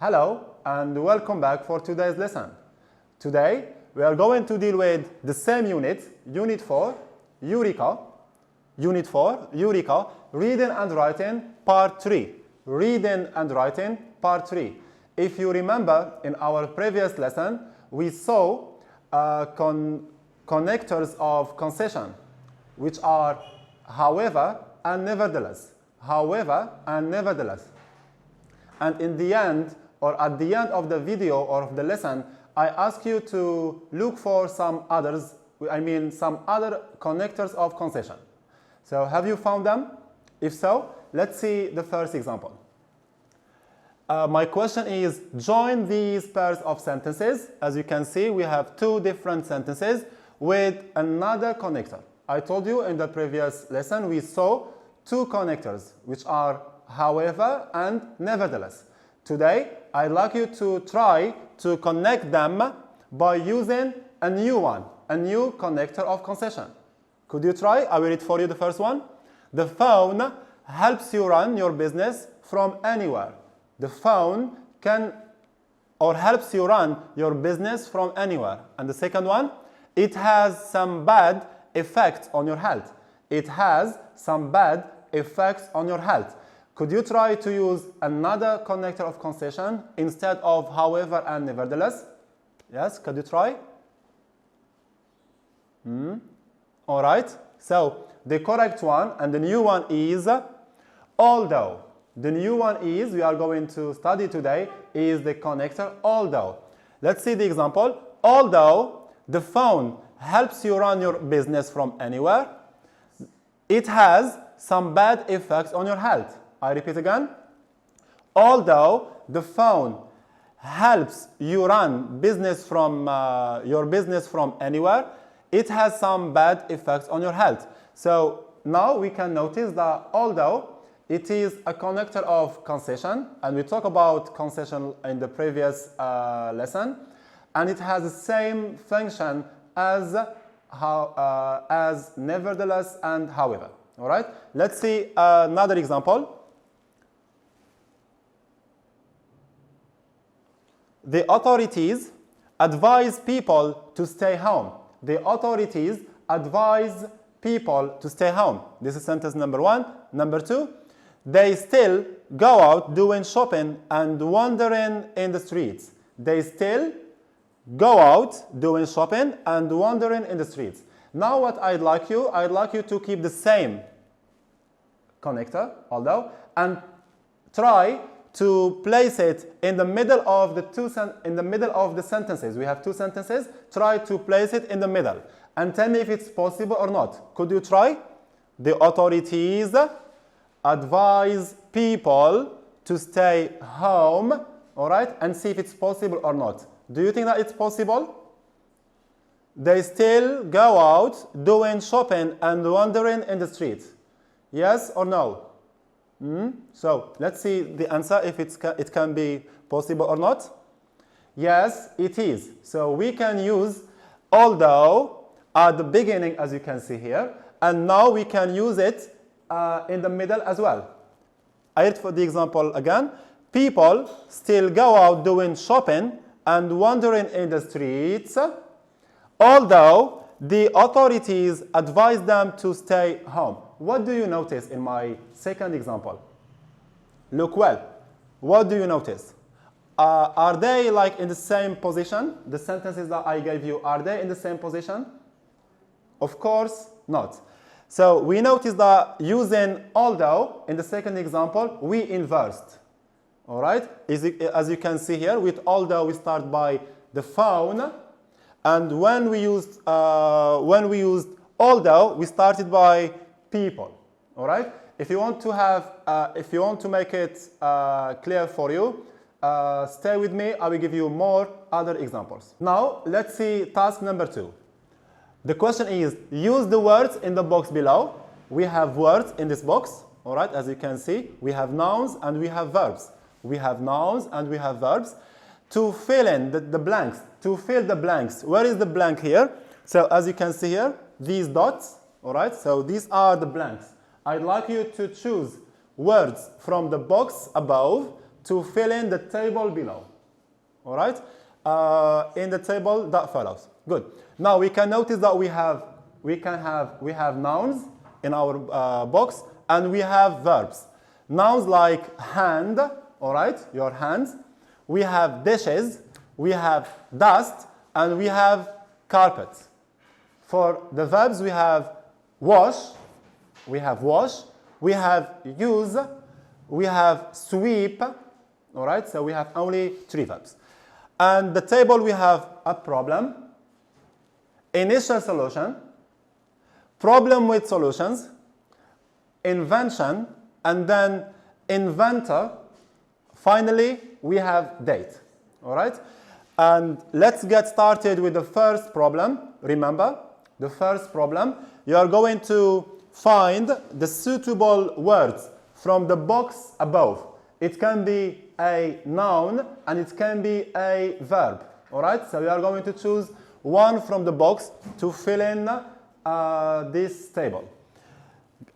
Hello and welcome back for today's lesson. Today we are going to deal with the same unit, Unit 4, Eureka. Unit 4, Eureka, Reading and Writing, Part 3. Reading and Writing, Part 3. If you remember, in our previous lesson, we saw connectors of concession, which are however and nevertheless. However and nevertheless. And in the end, or at the end of the video or of the lesson, I ask you to look for some other connectors of concession. So have you found them? If so, let's see the first example. My question is, join these pairs of sentences. As you can see, we have two different sentences with another connector. I told you in the previous lesson, we saw two connectors, which are however and nevertheless. Today, I'd like you to try to connect them by using a new one, a new connector of concession. Could you try? I will read for you the first one. The phone helps you run your business from anywhere. The phone helps you run your business from anywhere. And the second one, it has some bad effects on your health. It has some bad effects on your health. Could you try to use another connector of concession instead of however and nevertheless? Yes, could you try? All right. So the correct one and the new one is although. The new one is, we are going to study today, is the connector although. Let's see the example. Although the phone helps you run your business from anywhere, it has some bad effects on your health. I repeat again. Although the phone helps you run your business from anywhere, it has some bad effects on your health. So now we can notice that although it is a connector of concession, and we talked about concession in the previous lesson, and it has the same function as nevertheless and however. All right. Let's see another example. The authorities advise people to stay home. The authorities advise people to stay home. This is sentence number one. Number two, they still go out doing shopping and wandering in the streets. They still go out doing shopping and wandering in the streets. Now what I'd like you to keep the same connector, although, and try to place it in the middle of the sentences. We have two sentences. Try to place it in the middle and tell me if it's possible or not. Could you try? The authorities advise people to stay home, all right, and see if it's possible or not. Do you think that it's possible? They still go out doing shopping and wandering in the streets. Yes or no? So let's see the answer if it can be possible or not. Yes, it is. So we can use although at the beginning, as you can see here, and now we can use it in the middle as well. I read for the example again. People still go out doing shopping and wandering in the streets, although the authorities advise them to stay home. What do you notice in my second example? Look well. What do you notice? Are they like in the same position? The sentences that I gave you, are they in the same position? Of course not. So we notice that using although in the second example, we inversed. All right? As you can see here, with although we start by the phone, and when we used although, we started by people. All right. If you want to make it clear for you, stay with me. I will give you more other examples. Now let's see task number 2. The question is, use the words in the box below. We have words in this box. All right. As you can see, we have nouns and we have verbs. We have nouns and we have verbs. To fill in the blanks. To fill the blanks. Where is the blank here? So as you can see here, these dots. All right, so these are the blanks. I'd like you to choose words from the box above to fill in the table below. All right? In the table that follows. Good. Now we can notice that we have nouns in our box, and we have verbs. Nouns like hand, all right, your hands. We have dishes, we have dust, and we have carpet. For the verbs, we have wash, we have use, we have sweep, all right, so we have only 3 verbs. And the table, we have a problem, initial solution, problem with solutions, invention, and then inventor. Finally, we have date. All right? And let's get started with the first problem. Remember, the first problem, you are going to find the suitable words from the box above. It can be a noun and it can be a verb. All right? So you are going to choose one from the box to fill in this table.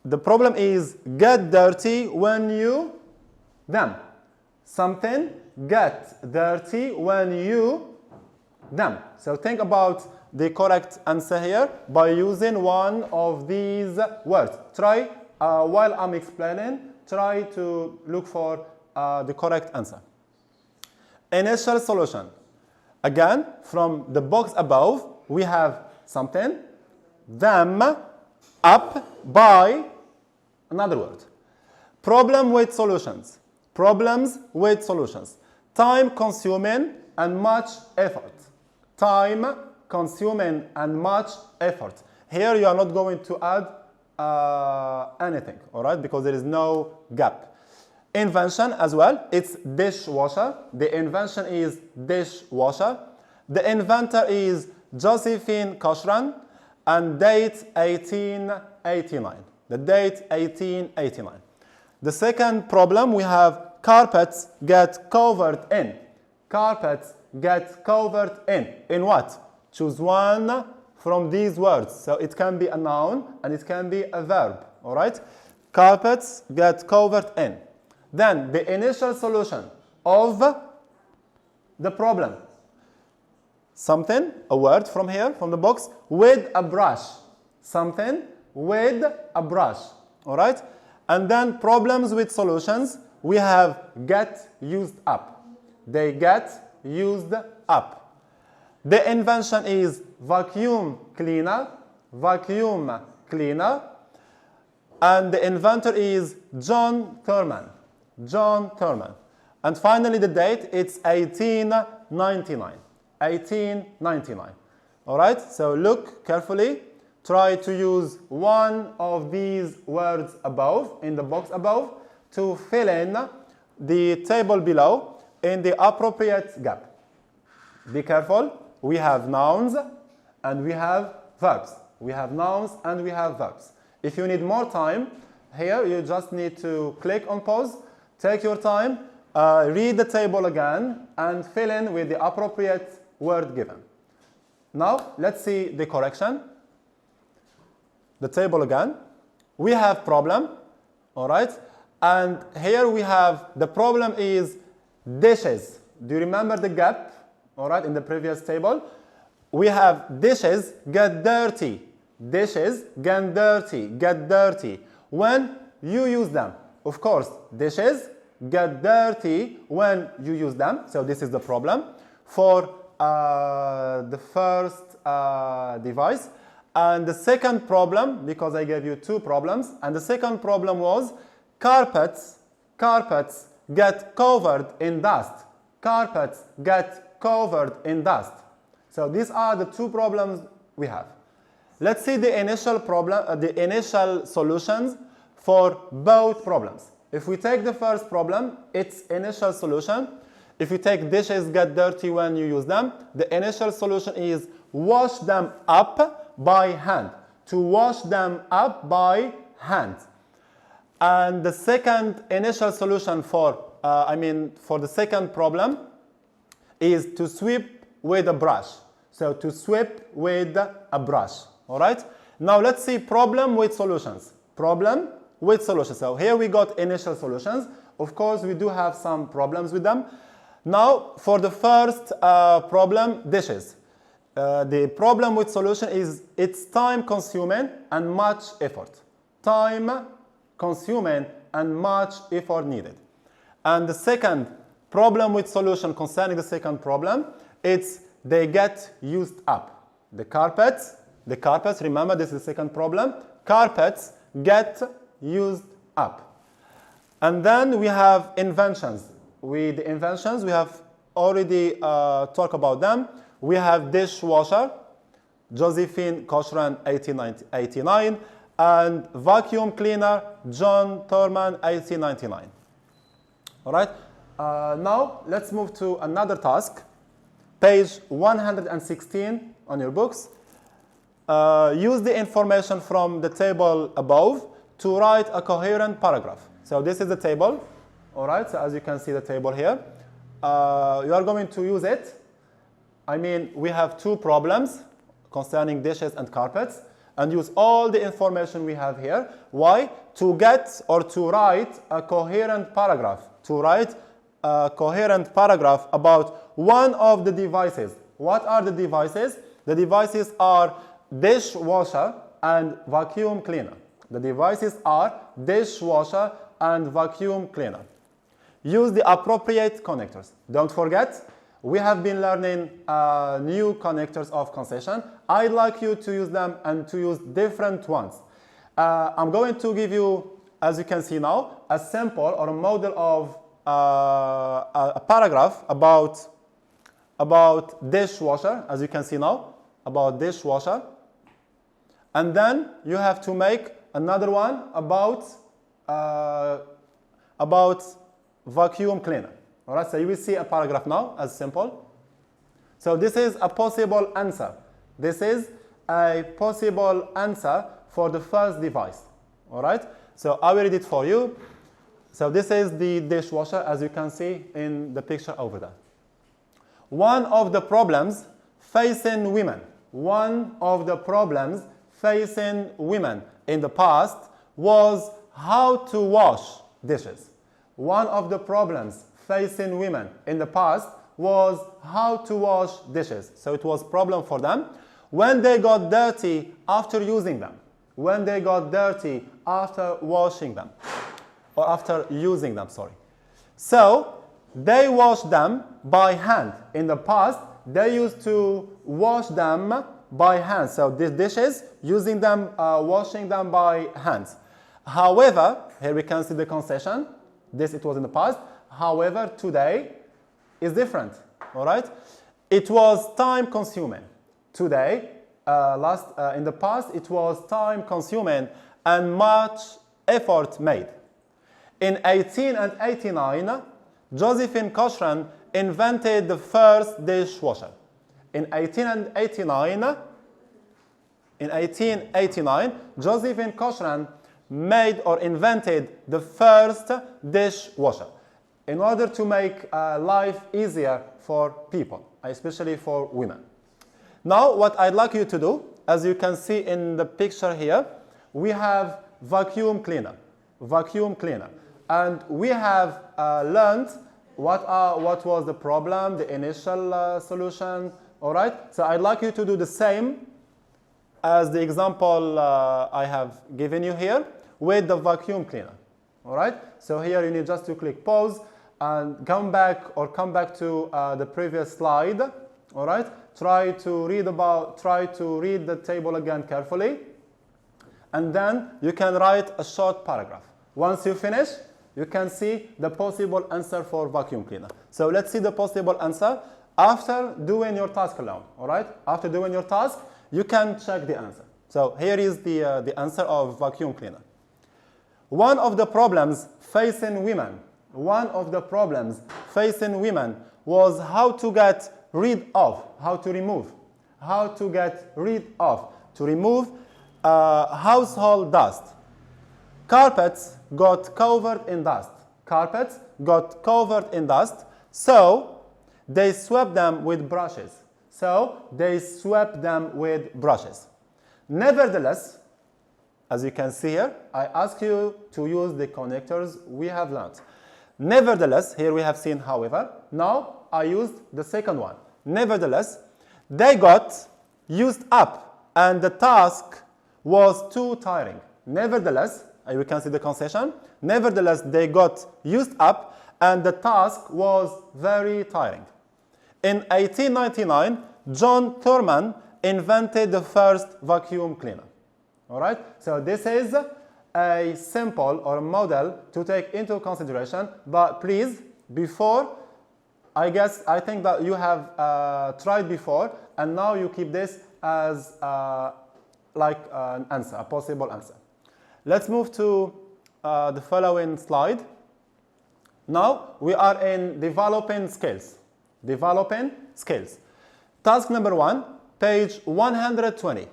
The problem is get dirty when you them. Something get dirty when you them. So think about the correct answer here by using one of these words. Try, while I'm explaining, try to look for the correct answer. Initial solution. Again, from the box above, we have something, them, up, by, another word. Problem with solutions. Problems with solutions. Time consuming and much effort. Time consuming and much effort. Here you are not going to add anything, all right, because there is no gap. Invention as well, it's dishwasher. The invention is dishwasher. The inventor is Josephine Koshran, and date 1889. The date 1889. The second problem, we have carpets get covered in. Carpets get covered in. In what? Choose one from these words. So it can be a noun and it can be a verb. All right? Carpets get covered in. Then the initial solution of the problem. Something, a word from here, from the box, with a brush. Something with a brush. All right? And then problems with solutions, we have get used up. They get used up. The invention is vacuum cleaner, vacuum cleaner. And the inventor is John Thurman, John Thurman. And finally the date, it's 1899. 1899. All right, so look carefully. Try to use one of these words above, in the box above, to fill in the table below in the appropriate gap. Be careful. We have nouns and we have verbs. We have nouns and we have verbs. If you need more time, here you just need to click on pause, take your time, read the table again, and fill in with the appropriate word given. Now, let's see the correction. The table again. We have problem, all right? And here we have, the problem is dishes. Do you remember the gap, all right, in the previous table? We have dishes get dirty. Dishes get dirty, get dirty. When you use them. Of course, dishes get dirty when you use them. So this is the problem for the first device. And the second problem, because I gave you two problems, and the second problem was carpets get covered in dust. Carpets get covered in dust. So these are the two problems we have. Let's see the initial problem, the initial solutions for both problems. If we take the first problem, its initial solution. If you take dishes get dirty when you use them, the initial solution is wash them up by hand. To wash them up by hand. And the second initial solution for the second problem is to sweep with a brush. So to sweep with a brush. All right? Now let's see problem with solutions. Problem with solutions. So here we got initial solutions. Of course, we do have some problems with them. Now, for the first problem, dishes. The problem with solution is it's time consuming and much effort. Time consuming and much effort needed. And the second problem with solution concerning the second problem, it's they get used up. The carpets, remember this is the second problem, carpets get used up. And then we have inventions. With the inventions, we have already talked about them. We have dishwasher, Josephine Cochran, 1889, and vacuum cleaner, John Thurman, 1899. All right. Now let's move to another task. Page 116 on your books. Use the information from the table above to write a coherent paragraph. So this is the table. All right. So as you can see the table here, you are going to use it. I mean, we have two problems concerning dishes and carpets, and use all the information we have here. Why? To get or to write a coherent paragraph. To write a coherent paragraph about one of the devices. What are the devices? The devices are dishwasher and vacuum cleaner. The devices are dishwasher and vacuum cleaner. Use the appropriate connectors. Don't forget, we have been learning new connectors of concession. I'd like you to use them and to use different ones. I'm going to give you, as you can see now, a sample or a model of a paragraph about dishwasher, as you can see now, about dishwasher. And then you have to make another one about vacuum cleaner. All right, so you will see a paragraph now as simple. So this is a possible answer. This is a possible answer for the first device. All right, so I will read it for you. So this is the dishwasher, as you can see in the picture over there. One of the problems facing women in the past was how to wash dishes. One of the problems facing women in the past was how to wash dishes. So it was a problem for them when they got dirty after using them. When they got dirty after washing them. Or after using them, sorry. So they washed them by hand. In the past, they used to wash them by hand. So these dishes, using them, washing them by hands. However, here we can see the concession. This, it was in the past. However, today is different, all right? It was time consuming. Today, in the past, it was time consuming and much effort made. In 1889, Josephine Cochran invented the first dishwasher. In 1889, Josephine Cochran made or invented the first dishwasher in order to make life easier for people, especially for women. Now, what I'd like you to do, as you can see in the picture here, we have vacuum cleaner. And we have learned what was the problem, the initial solution, all right? So I'd like you to do the same as the example I have given you here with the vacuum cleaner, all right? So here you need just to click pause and come back to the previous slide, all right? Try to read the table again carefully, and then you can write a short paragraph. Once you finish, you can see the possible answer for vacuum cleaner. So let's see the possible answer after doing your task alone, all right? After doing your task, you can check the answer. So here is the answer of vacuum cleaner. One of the problems facing women was how to get rid of, to remove household dust. Carpets got covered in dust. So they swept them with brushes. Nevertheless, as you can see here, I ask you to use the connectors we have learned. Nevertheless, here we have seen however. Now I used the second one. Nevertheless, they got used up and the task was too tiring. Nevertheless, we can see the concession. Nevertheless, they got used up and the task was very tiring. In 1899, John Thurman invented the first vacuum cleaner. All right, so this is a sample or a model to take into consideration, but please, before, I think that you have tried before, and now you keep this as like an answer, a possible answer. Let's move to the following slide. Now we are in developing skills. Developing skills. Task number 1, page 120.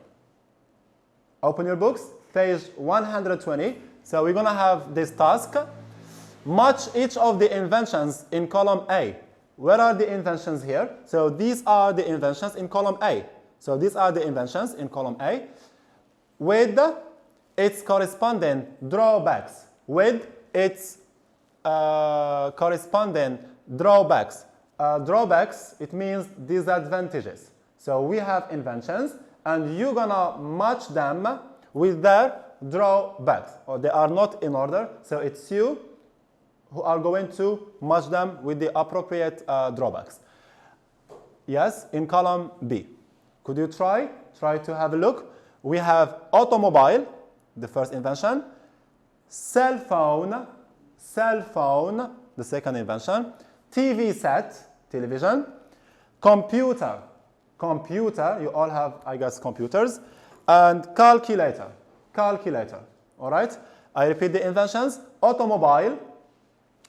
Open your books, page 120. So we're going to have this task. Match each of the inventions in column A. Where are the inventions here? So these are the inventions in column A. So these are the inventions in column A with its corresponding drawbacks. With its corresponding drawbacks. Drawbacks, it means disadvantages. So we have inventions and you're gonna match them with their drawbacks. Or they are not in order, so it's you who are going to match them with the appropriate drawbacks. Yes, in column B. Could you try to have a look? We have automobile, the first invention, cell phone, the second invention, TV set, television, computer, you all have, I guess, computers, and calculator. All right? I repeat the inventions, automobile,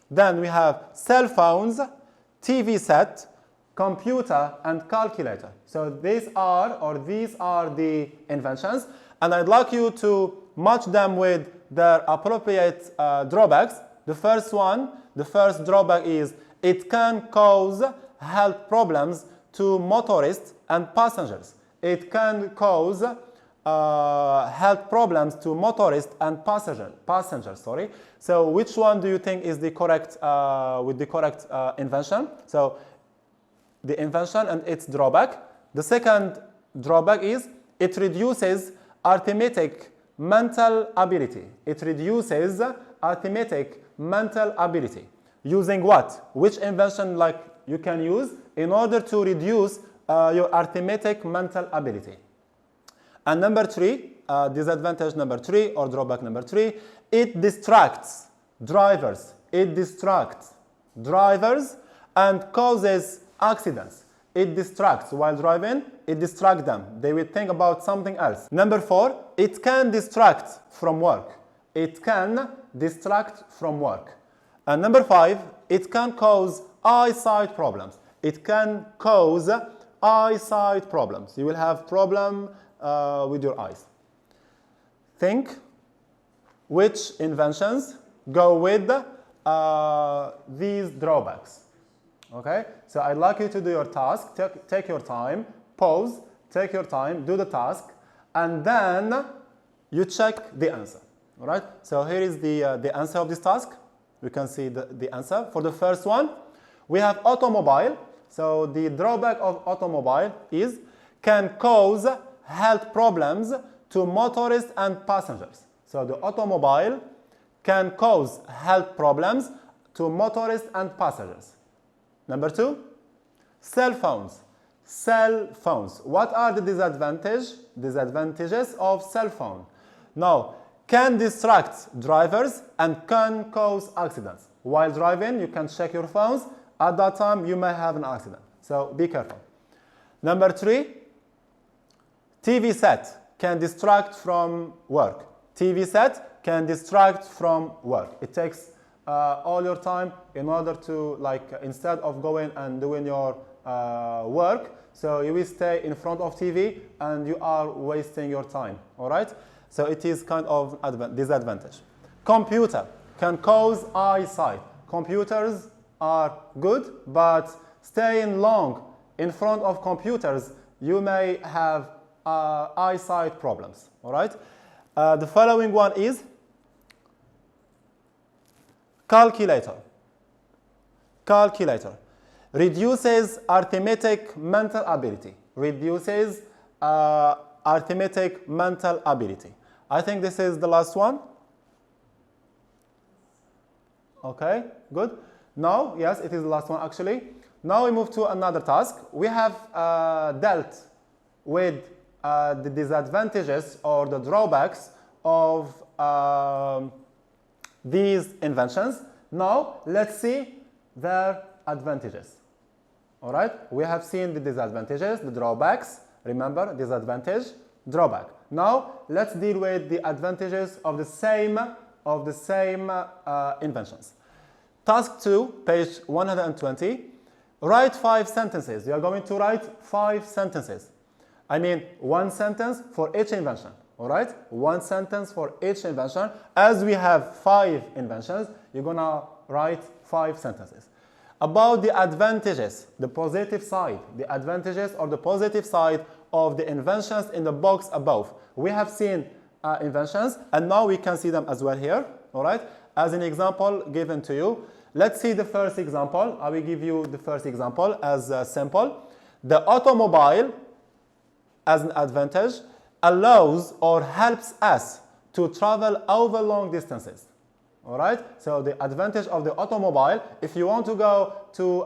then we have cell phones, TV set, computer, and calculator. So these are the inventions, and I'd like you to match them with their appropriate drawbacks. The first drawback is it can cause health problems to motorists and passengers. It can cause health problems to motorists and passengers. Sorry. So which one do you think is the correct with the correct invention? So the invention and its drawback. The second drawback is it reduces arithmetic mental ability. It reduces arithmetic mental ability. Using what? Which invention like you can use in order to reduce your arithmetic mental ability? And number 3, disadvantage number 3 or drawback number 3, it distracts drivers. It distracts drivers and causes accidents. It distracts while driving, it distracts them. They will think about something else. Number 4, it can distract from work. It can distract from work. And number 5, it can cause eyesight problems. It can cause eyesight problems. You will have problem with your eyes. Think which inventions go with these drawbacks. Okay, so I'd like you to do your task. Take your time, pause, take your time, do the task, and then you check the answer. All right, so here is the answer of this task. You can see the answer. For the first one, we have automobile. So the drawback of automobile is can cause health problems to motorists and passengers. So the automobile can cause health problems to motorists and passengers. Number 2, cell phones. Cell phones. What are the disadvantages of cell phone? Now, can distract drivers and can cause accidents. While driving, you can check your phones. At that time, you may have an accident. So be careful. Number 3, TV set can distract from work. TV set can distract from work. It takes all your time in order to, like, instead of going and doing your work, so you will stay in front of TV and you are wasting your time. All right? So it is kind of disadvantage. Computer can cause eyesight. Computers are good, but staying long in front of computers, you may have eyesight problems. All right? The following one is calculator. calculator. Reduces arithmetic mental ability. Reduces arithmetic mental ability. I think this is the last one. Okay, good. Now, yes, it is the last one actually. Now we move to another task. We have dealt with the disadvantages or the drawbacks of these inventions. Now, let's see their advantages. All right, we have seen the disadvantages, the drawbacks. Remember, disadvantage, drawback. Now, let's deal with the advantages of the same inventions. Task 2, page 120. Write 5 sentences. You are going to write 5 sentences. I mean, 1 sentence for each invention. All right? 1 sentence for each invention. As we have 5 inventions, you're going to write 5 sentences. About the advantages, the positive side, the advantages or the positive side of the inventions in the box above. We have seen inventions, and now we can see them as well here. All right? As an example given to you, let's see the first example. I will give you the first example as simple. The automobile, as an advantage, allows or helps us to travel over long distances. All right? So the advantage of the automobile, if you want to go to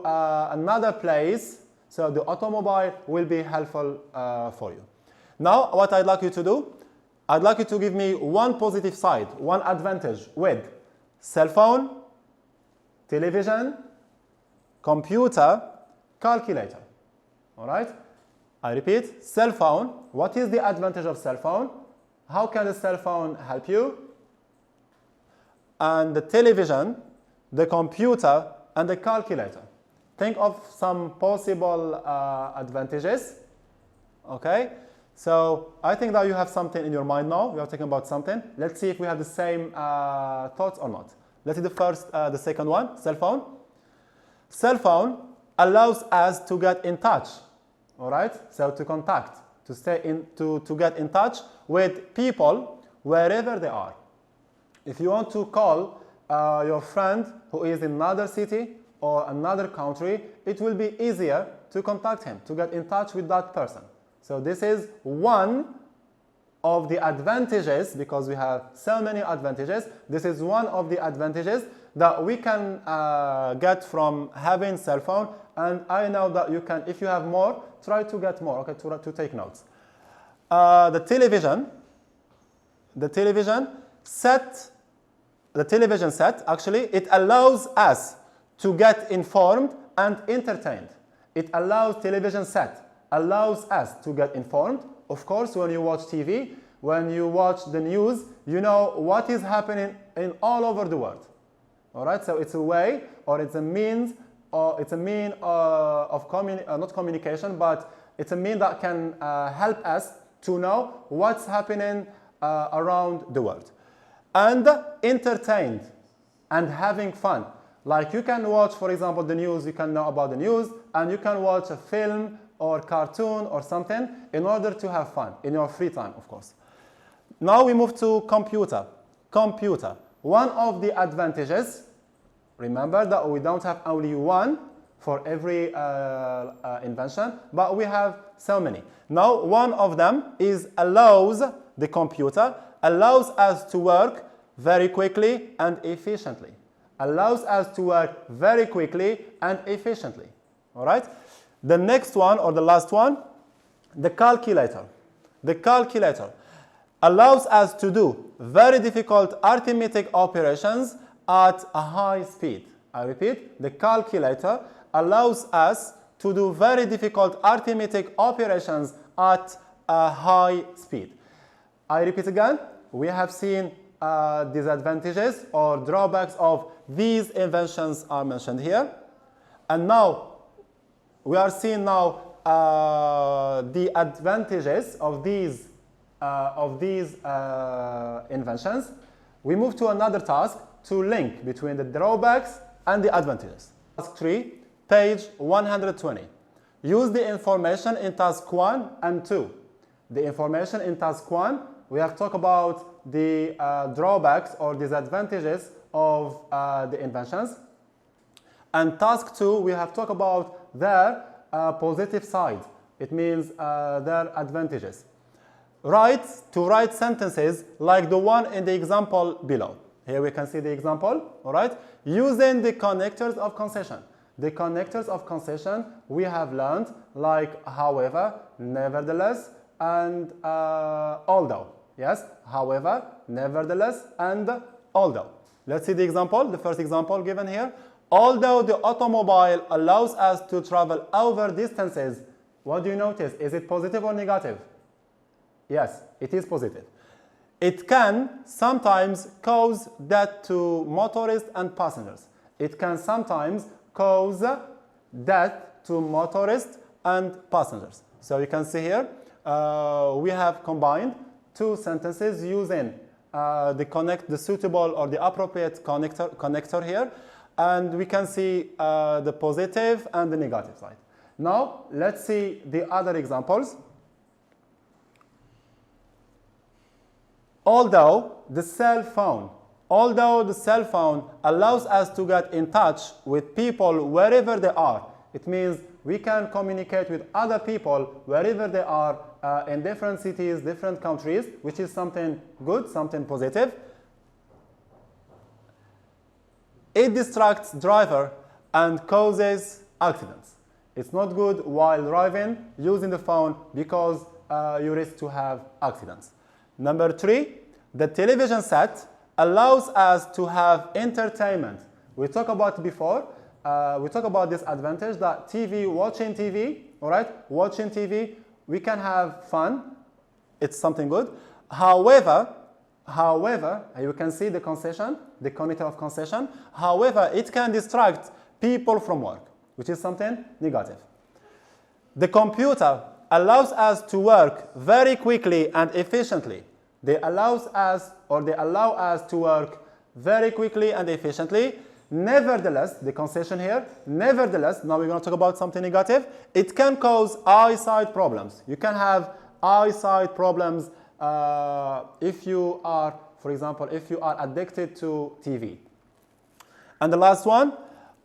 another place, so the automobile will be helpful for you. Now, what I'd like you to do, I'd like you to give me one positive side, one advantage with cell phone, television, computer, calculator. All right? I repeat, cell phone. What is the advantage of cell phone? How can the cell phone help you? And the television, the computer, and the calculator. Think of some possible advantages. Okay? So I think that you have something in your mind now. We are talking about something. Let's see if we have the same thoughts or not. Let's see the second one, cell phone. Cell phone allows us to get in touch. All right? So to contact, to stay in, to get in touch with people wherever they are. If you want to call your friend who is in another city or another country, it will be easier to contact him, to get in touch with that person. So this is one of the advantages, because we have so many advantages. This is one of the advantages that we can get from having cell phone. And I know that you can, if you have more, try to get more, okay, to take notes. The television set, actually, it allows us to get informed and entertained. Television set allows us to get informed. Of course, when you watch TV, when you watch the news, you know what is happening in all over the world. All right, so it's a way, or it's a means, or it's a mean of not communication, but it's a mean that can help us to know what's happening around the world. And entertained and having fun. Like you can watch, for example, the news, you can know about the news, and you can watch a film or cartoon or something in order to have fun in your free time, of course. Now we move to computer. Computer. One of the advantages, remember that we don't have only one for every invention, but we have so many. Now one of them is the computer allows us to work very quickly and efficiently. Allows us to work very quickly and efficiently. All right? The next one, or the last one, the calculator. The calculator allows us to do very difficult arithmetic operations at a high speed. I repeat, the calculator allows us to do very difficult arithmetic operations at a high speed. I repeat again, we have seen disadvantages or drawbacks of these inventions are mentioned here. And now, we are seeing now the advantages of these inventions. We move to another task to link between the drawbacks and the advantages. Task 3, page 120. Use the information in task 1 and 2. The information in task 1, we have talked about the drawbacks or disadvantages of the inventions. And task 2, we have talked about their positive side. It means their advantages. To write sentences like the one in the example below. Here we can see the example, all right? Using the connectors of concession. The connectors of concession we have learned like however, nevertheless, and although. Yes, however, nevertheless, and although. Let's see the example, the first example given here. Although the automobile allows us to travel over distances, what do you notice? Is it positive or negative? Yes, it is positive. It can sometimes cause death to motorists and passengers. It can sometimes cause death to motorists and passengers. So you can see here, we have combined two sentences using the suitable or the appropriate connector here, and we can see the positive and the negative side. Now, let's see the other examples. Although the cell phone allows us to get in touch with people wherever they are, it means we can communicate with other people wherever they are in different cities, different countries, which is something good, something positive. It distracts driver and causes accidents. It's not good while driving using the phone because you risk to have accidents. Number 3, the television set allows us to have entertainment. We talked about before. We talked about this advantage that watching TV, all right? Watching TV, we can have fun. It's something good. However, you can see the concession, the connector of concession. However, it can distract people from work, which is something negative. The computer allows us to work very quickly and efficiently. They allow us to work very quickly and efficiently. Nevertheless, the concession here, nevertheless, now we're going to talk about something negative. It can cause eyesight problems. You can have eyesight problems if you are, for example, if you are addicted to TV. And the last one,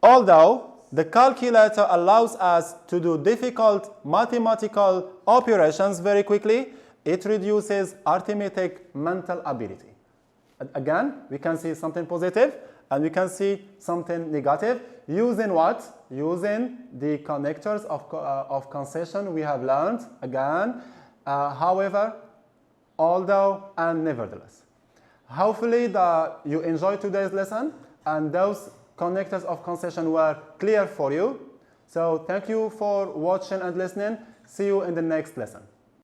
although the calculator allows us to do difficult mathematical operations very quickly, it reduces arithmetic mental ability. Again, we can see something positive and we can see something negative. Using what? Using the connectors of concession we have learned. Again, however, although, and nevertheless. Hopefully you enjoyed today's lesson and those connectors of concession were clear for you. So thank you for watching and listening. See you in the next lesson.